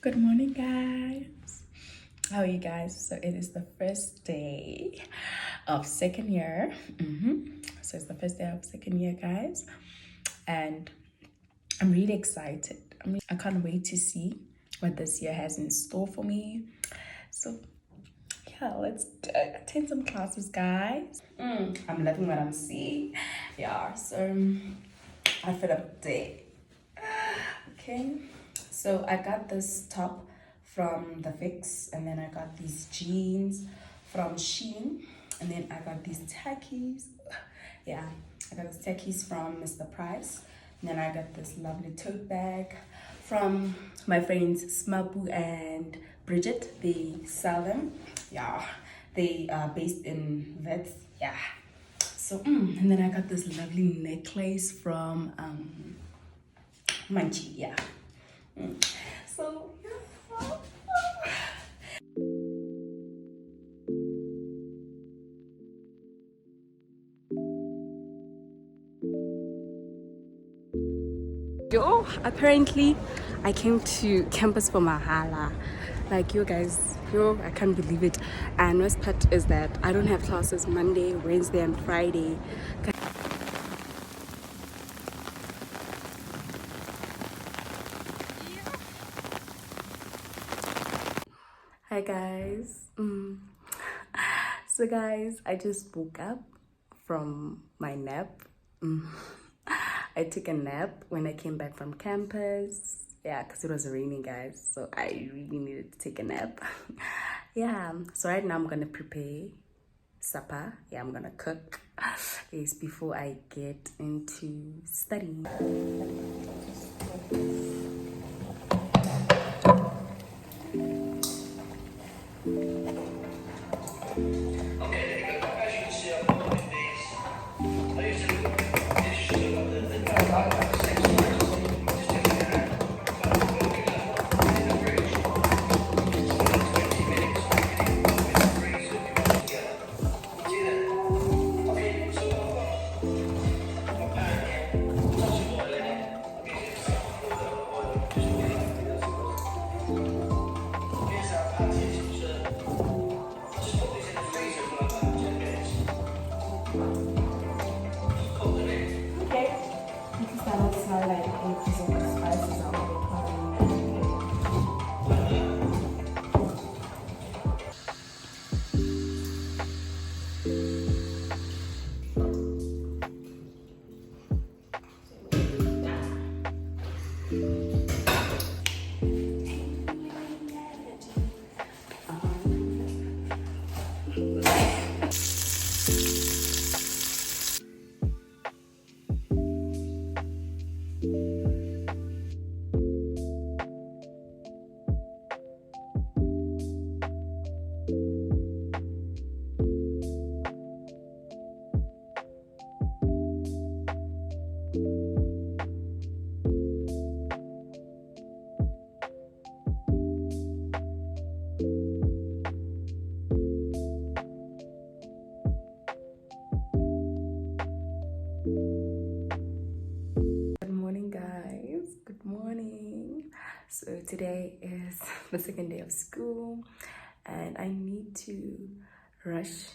Good morning, guys. How are you guys? So it is the first day of second year. So it's the first day of second year, guys, and I'm really excited. I can't wait to see what this year has in store for me. So yeah, let's attend some classes, guys. I'm loving what I'm seeing. Yeah. So I feel update. Okay, so I got this top from the Fix, and then I got these jeans from Shein, and then I got these tackies. Yeah, I got these tackies from Mr. Price, and then I got this lovely tote bag from my friends Smabu and Bridget. They sell them. Yeah, they are based in Vets. Yeah. So, and then I got this lovely necklace from Manchi, yeah. So, yeah. Yo, apparently I came to campus for Mahala. Like, you guys, I can't believe it. And worst part is that I don't have classes Monday, Wednesday, and Friday. Hi guys. So guys, I just woke up from my nap. I took a nap when I came back from campus. Yeah, because it was raining, guys. So I really needed to take a nap. Yeah, so right now I'm gonna prepare supper. Yeah, I'm gonna cook. Yes, before I get into studying. Good morning, guys. Good morning. So today is the second day of school, and I need to rush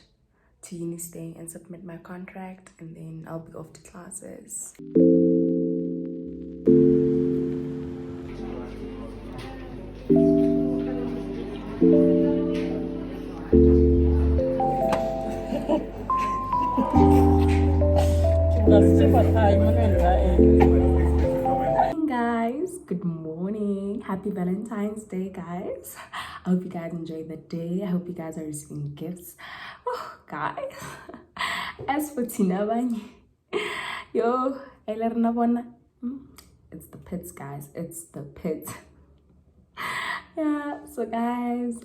to Unistay and submit my contract, and then I'll be off to classes. Morning, guys. Good morning. Happy Valentine's Day, guys. I hope you guys enjoy the day. I hope you guys are receiving gifts. Oh, guys. As for Tinabani, yo, it's the pits, guys. It's the pits. Yeah, so guys,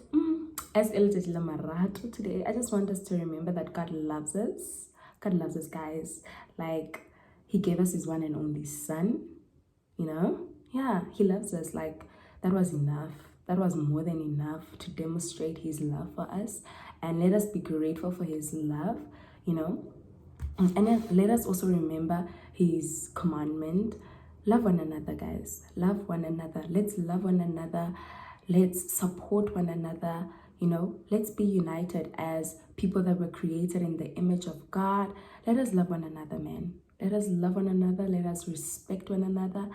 as Marato today, I just want us to remember that God loves us. God loves us, guys. Like, He gave us His one and only Son, you know? Yeah, He loves us. Like, that was enough. That was more than enough to demonstrate His love for us. And let us be grateful for His love, you know? And then let us also remember His commandment. Love one another, guys. Love one another. Let's love one another. let's support one another. Let's be united as people that were created in the image of God. Let us love one another, man. Let us love one another. Let us respect one another.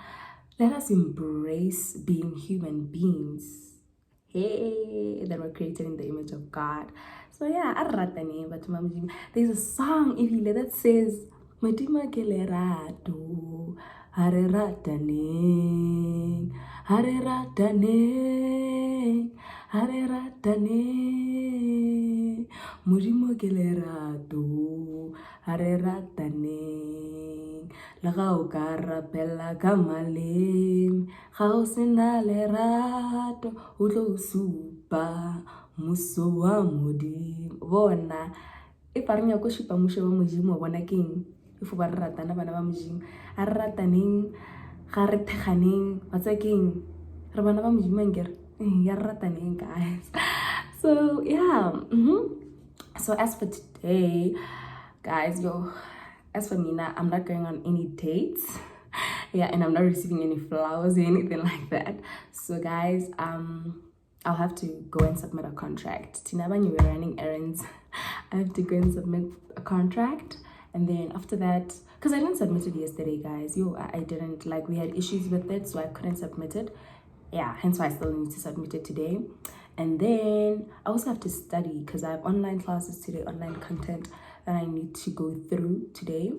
Let us embrace being human beings. Hey, that were created in the image of God. So yeah, there's a song that says, Modimo ke lerato, hare rataneng, hare rataneng, hare rataneng, Modimo ke lerato, hare rataneng, la ga o ka rapella ka maleng, ga o sena lerato, o tlo supa muso wa Modimo. Bona e pareng ya ko supa muso wa Modimo bona keng if ba re ratana bana ba Modimo a re rataneng ga re theganeng ba tsa keng re bana ba Modimo ngere ya rataneng, guys. So yeah, so as for today, guys, as for me now, I'm not going on any dates. Yeah, and I'm not receiving any flowers or anything like that. So guys, I'll have to go and submit a contract. Tina, when you were running errands, I have to go and submit a contract. And then after that, because I didn't submit it yesterday, guys. I didn't, like, we had issues with it, so I couldn't submit it. Yeah, hence why I still need to submit it today. And then I also have to study because I have online classes today, online content that I need to go through today.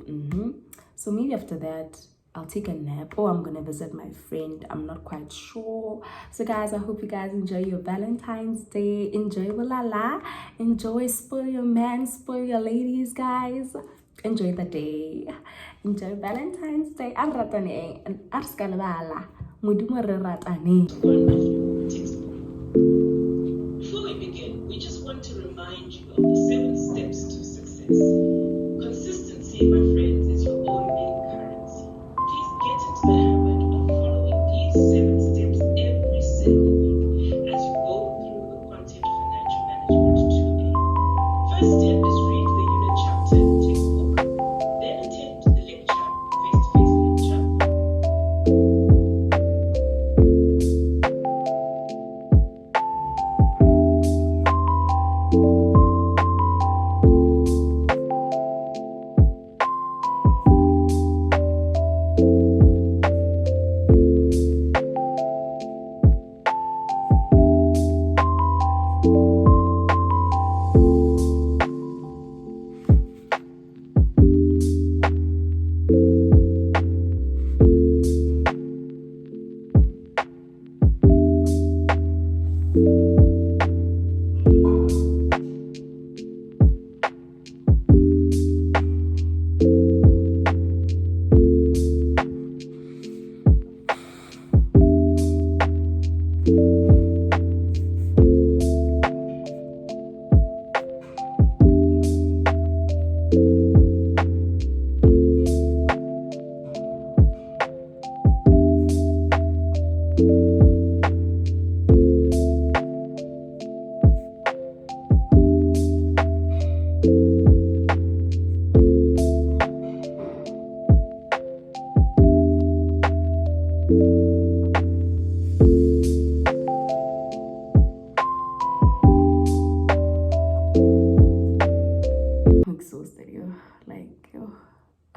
So maybe after that, I'll take a nap or I'm gonna visit my friend. I'm not quite sure. So guys, I hope you guys enjoy your Valentine's Day. Enjoy walala. Enjoy, spoil your man, spoil your ladies, guys. Enjoy the day. Enjoy Valentine's Day. Arratane and arskalala. Modimo re ratane. Before we begin, we just want to remind you of the 7 steps to success. Consistency, my friends, is your own main currency. Please get into the habit of following these 7 steps every single week as you go through the content financial management 2A. First step is read the unit chapter in the textbook, then attend the lecture, face-to-face lecture.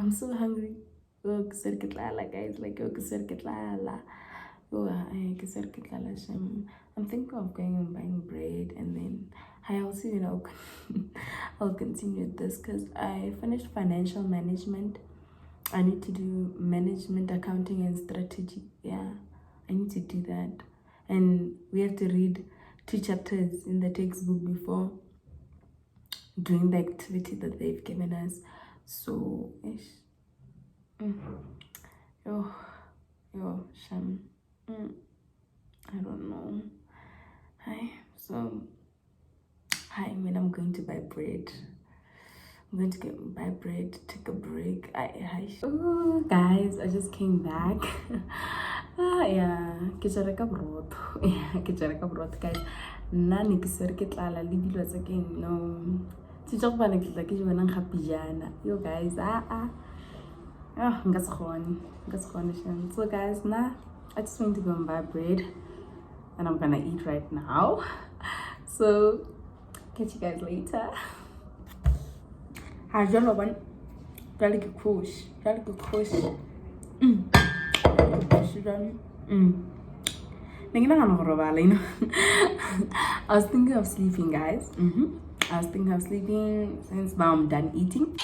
I'm so hungry. Guys, like I'm thinking of going and buying bread, and then I also, I'll continue this because I finished financial management. I need to do management, accounting, and strategy. Yeah, I need to do that, and we have to read 2 chapters in the textbook before doing the activity that they've given us. So Sham, I don't know. I'm going to buy bread. I'm going to buy bread, take a break. Oh, guys, I just came back. Yeah, kijareka broth. Yeah, kijareka broth, guys. Nani kiserketlala libilo again. No. Yo guys, so guys, now I just went to go and buy bread. and I'm gonna eat right now. So catch you guys later. I don't know when really good push. I was thinking of sleeping, guys. I was thinking of sleeping since now I'm done eating.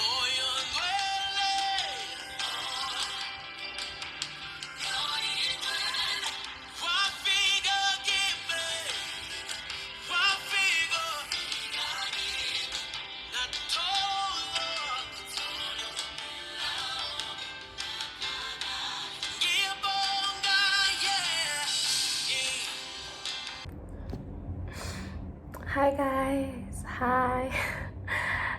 Hi guys, hi.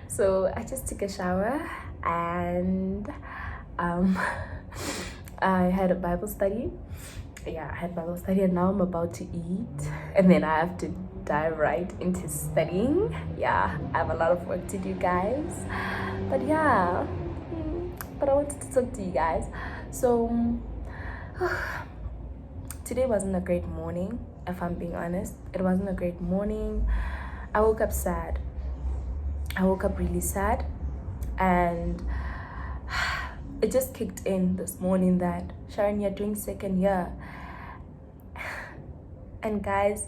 So I just took a shower and I had a Bible study. Yeah, I had Bible study and now I'm about to eat and then I have to dive right into studying. Yeah, I have a lot of work to do, guys. But yeah, but I wanted to talk to you guys. So today wasn't a great morning, if I'm being honest. It wasn't a great morning. I woke up sad. I woke up really sad, and it just kicked in this morning that Sharon, you're doing second year. And guys,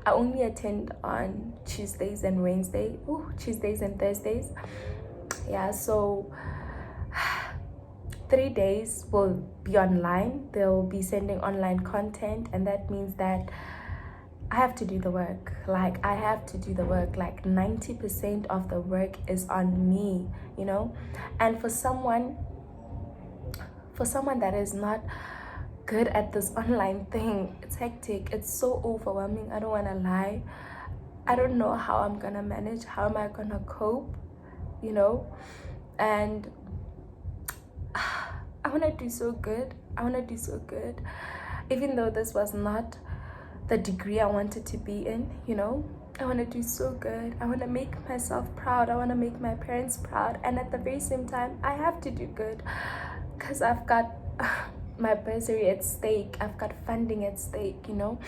I only attend on Tuesdays and Wednesdays. Tuesdays and Thursdays. Yeah, so 3 days will be online. They'll be sending online content, and that means that I have to do the work. Like 90% of the work is on me, you know. And for someone that is not good at this online thing, it's hectic, it's so overwhelming. I don't want to lie. I don't know how I'm gonna manage, how am I gonna cope, you know. And I want to do so good. Even though this was not the degree I wanted to be in, you know. I want to do so good. I want to make myself proud. I want to make my parents proud. And at the very same time, I have to do good because I've got my bursary at stake. I've got funding at stake, you know.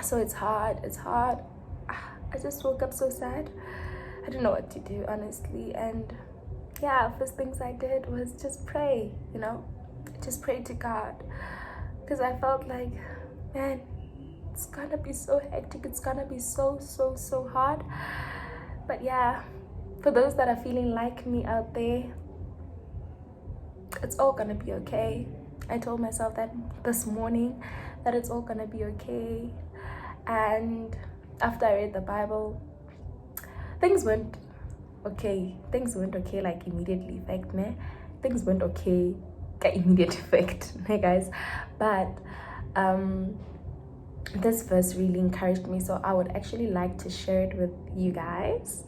So it's hard. I just woke up so sad. I don't know what to do, honestly. And yeah, first things I did was just pray, you know. Just pray to God. Because I felt like, man, it's gonna be so hectic. It's gonna be so hard. But yeah, for those that are feeling like me out there, it's all gonna be okay. I told myself that this morning, that it's all gonna be okay. And after I read the Bible, things went okay. Like immediately effect, ne? Things went okay. Immediate effect, hey guys. But this verse really encouraged me, so I would actually like to share it with you guys.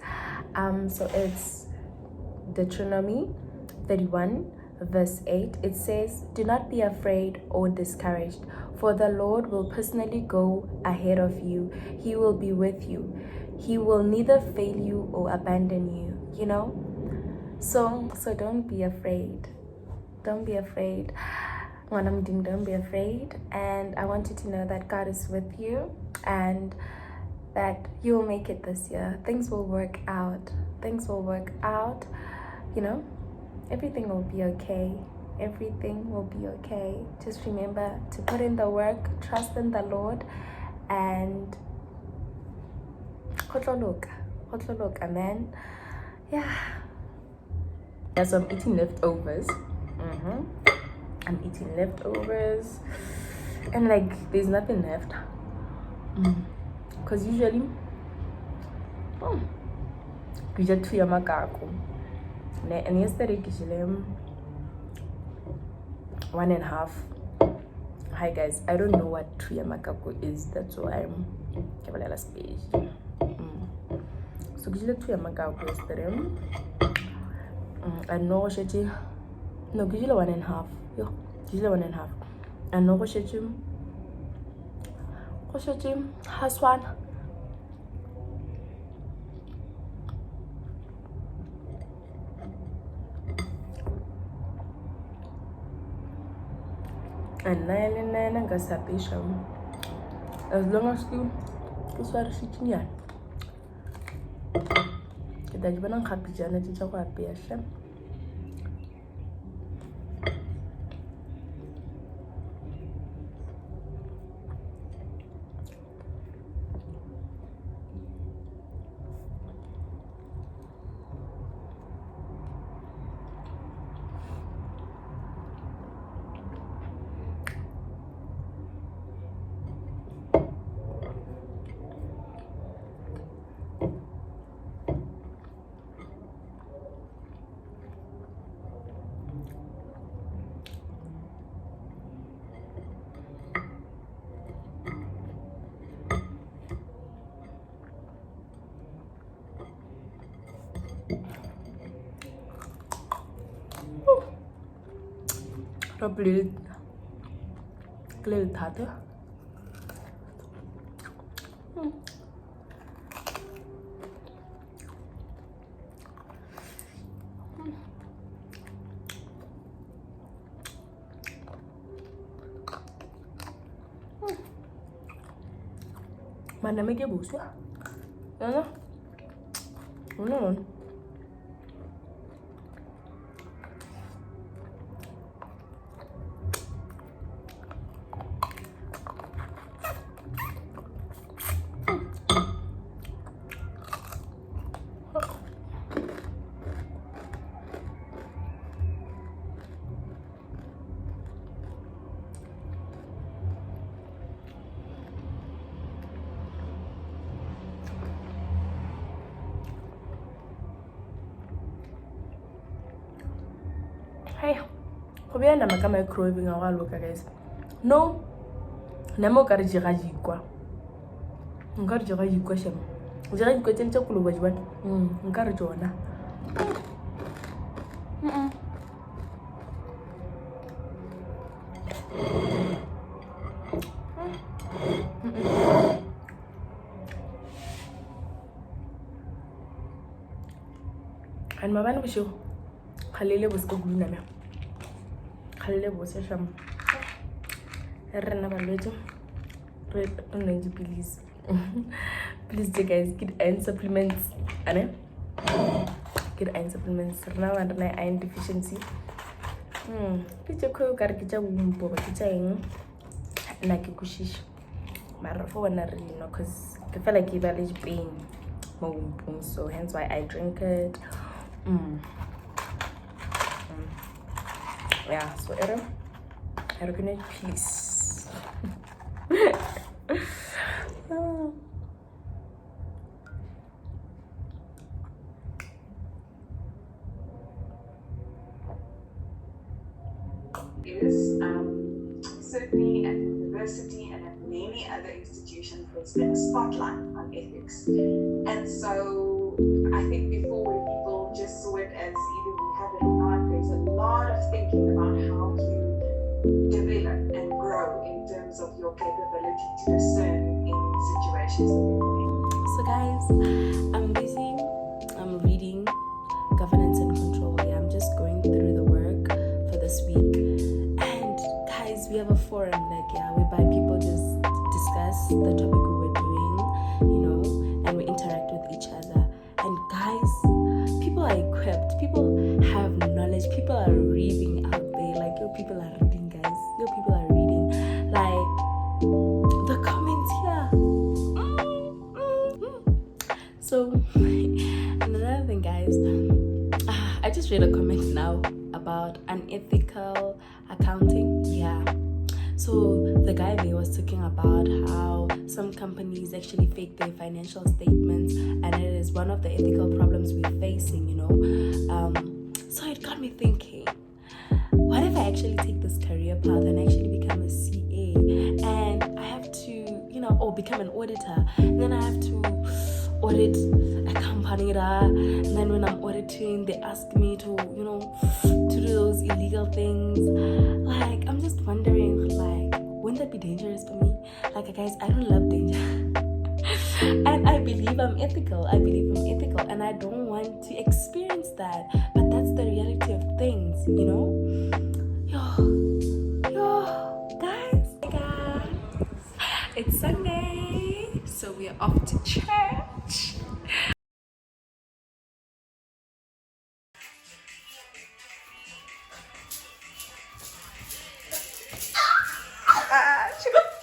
So it's Deuteronomy 31 verse 8. It says, "Do not be afraid or discouraged, for the Lord will personally go ahead of you. He will be with you. He will neither fail you or abandon you," you know. So don't be afraid. Don't be afraid. Don't be afraid. And I want you to know that God is with you and that you will make it this year. Things will work out. You know, everything will be okay. Just remember to put in the work, trust in the Lord, and look, amen. Yeah, so I'm eating leftovers. I'm eating leftovers and like there's nothing left because usually we just two yamakako and yesterday kishilem 1.5. Hi guys, I don't know what two yamakako is, that's why I'm kabalela space. So kishile two yamakako yesterday and no sheti no kishile 1.5. Yo, kishile 1.5 and no sheti has one. And 9 and gasapation. As long as you swara shichinya. Kita juga nang kapijana chicha kwa piasha. Probably clear that. Mana make boost ya? No. Hey, hobiana makama microwaving a while guys. No, namo kari jikwa. Ngari jikwa shem. Jikwa chencha kulu wajwan. Ngari jona. And my man show. Khalile bosko guna me. Khalile bose sham. Erna balwejo. Please. Please you guys get iron supplements. Ane? Get iron supplements. Now and my iron deficiency. Kicha koyo kar kicha wumpo ba kicha ing na kikushish. Mara for one no cause I feel like it is pain. So hence why I drink it. Yeah, so I recognize peace. Is certainly at the university and at many other institutions there's been a spotlight on ethics, and so I think before when people just saw it as either we have it or not, there's a lot of thinking about how you develop and grow in terms of your capability to discern in situations. So guys, I'm busy. I'm reading governance and control. Yeah, I'm just going through the work for this week. And guys, we have a forum whereby people just discuss the topic we were doing, and we interact with each other. And guys, people are equipped. People have knowledge. People are reading out there. Like, yo, people are reading, guys. Yo, people are reading. Like, the comments here. So, and another thing, guys, I just read a comment now about unethical accounting. Yeah. So the guy there was talking about how some companies actually fake their financial statements, and it is one of the ethical problems we're facing, So it got me thinking, what if I actually take this career path and actually become a CA, and I have to, or become an auditor, and then I have to audit a company, and then when I'm auditing, they ask me to, to do those illegal things. Like, I'm just wondering, like, wouldn't that be dangerous for me? Like, guys, I don't love danger. And I believe I'm ethical. And I don't want to experience that. But that's the reality of things, It's Sunday, so we are off to church. She got